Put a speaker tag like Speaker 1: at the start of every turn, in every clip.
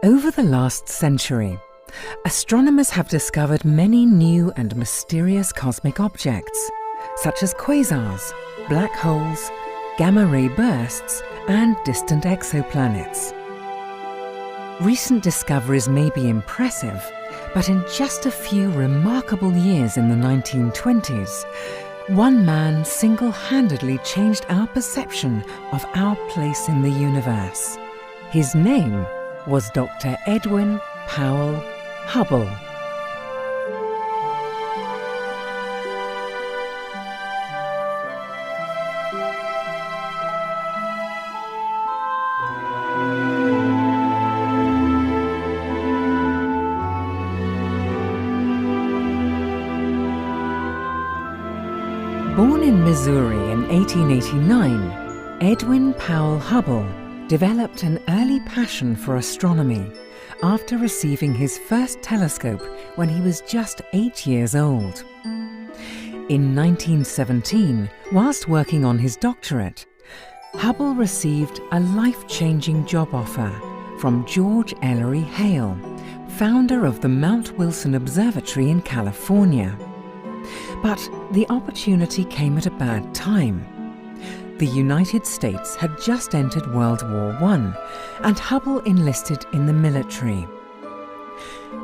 Speaker 1: Over the last century, astronomers have discovered many new and mysterious cosmic objects, such as quasars, black holes, gamma-ray bursts, and distant exoplanets. Recent discoveries may be impressive, but in just a few remarkable years in the 1920s, one man single-handedly changed our perception of our place in the universe. His name was Dr. Edwin Powell Hubble. Born in Missouri in 1889, Edwin Powell Hubble developed an early passion for astronomy after receiving his first telescope when he was just 8 years old. In 1917, whilst working on his doctorate, Hubble received a life-changing job offer from George Ellery Hale, founder of the Mount Wilson Observatory in California. But the opportunity came at a bad time. The United States had just entered World War I, and Hubble enlisted in the military.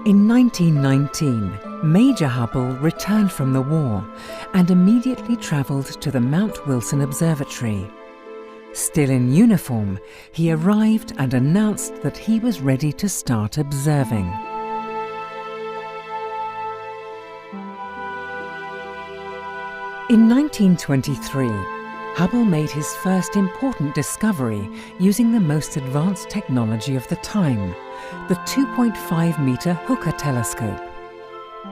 Speaker 1: In 1919, Major Hubble returned from the war and immediately travelled to the Mount Wilson Observatory. Still in uniform, he arrived and announced that he was ready to start observing. In 1923, Hubble made his first important discovery using the most advanced technology of the time, the 2.5-meter Hooker telescope.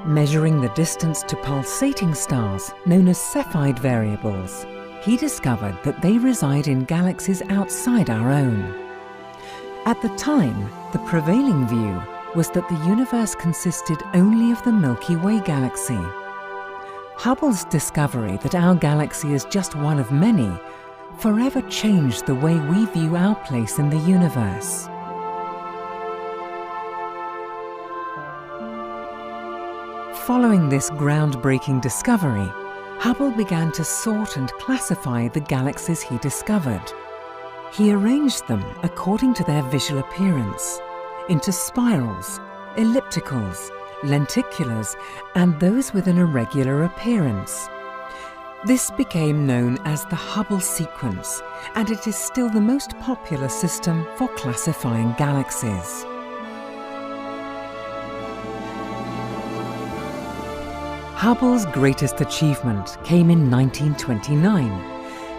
Speaker 1: Measuring the distance to pulsating stars, known as Cepheid variables, he discovered that they reside in galaxies outside our own. At the time, the prevailing view was that the universe consisted only of the Milky Way galaxy. Hubble's discovery that our galaxy is just one of many forever changed the way we view our place in the universe. Following this groundbreaking discovery, Hubble began to sort and classify the galaxies he discovered. He arranged them according to their visual appearance, into spirals, ellipticals, lenticulars, and those with an irregular appearance. This became known as the Hubble sequence, and it is still the most popular system for classifying galaxies. Hubble's greatest achievement came in 1929,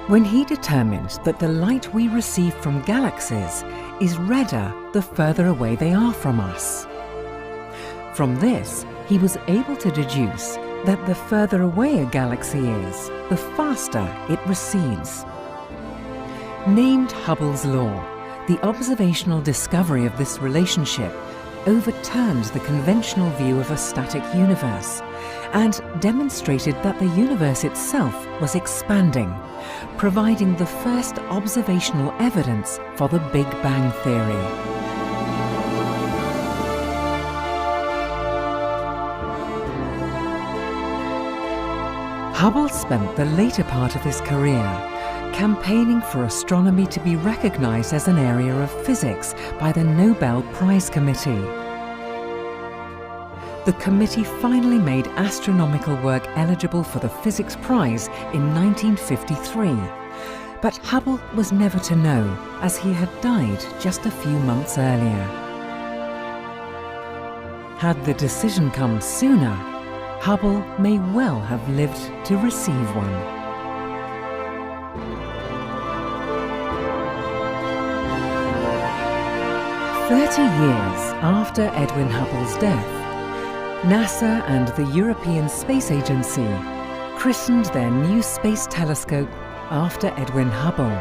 Speaker 1: when he determined that the light we receive from galaxies is redder the further away they are from us. From this, he was able to deduce that the further away a galaxy is, the faster it recedes. Named Hubble's law, the observational discovery of this relationship overturned the conventional view of a static universe and demonstrated that the universe itself was expanding, providing the first observational evidence for the Big Bang theory. Hubble spent the later part of his career campaigning for astronomy to be recognized as an area of physics by the Nobel Prize Committee. The committee finally made astronomical work eligible for the Physics Prize in 1953, but Hubble was never to know, as he had died just a few months earlier. Had the decision come sooner, Hubble may well have lived to receive one. "30 years after Edwin Hubble's death, NASA and the European Space Agency christened their new space telescope after Edwin Hubble.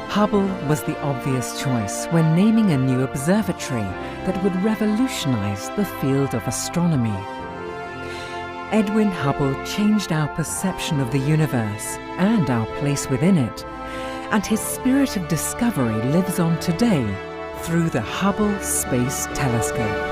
Speaker 1: Hubble was the obvious choice when naming a new observatory that would revolutionize the field of astronomy. Edwin Hubble changed our perception of the universe and our place within it, and his spirit of discovery lives on today, through the Hubble Space Telescope.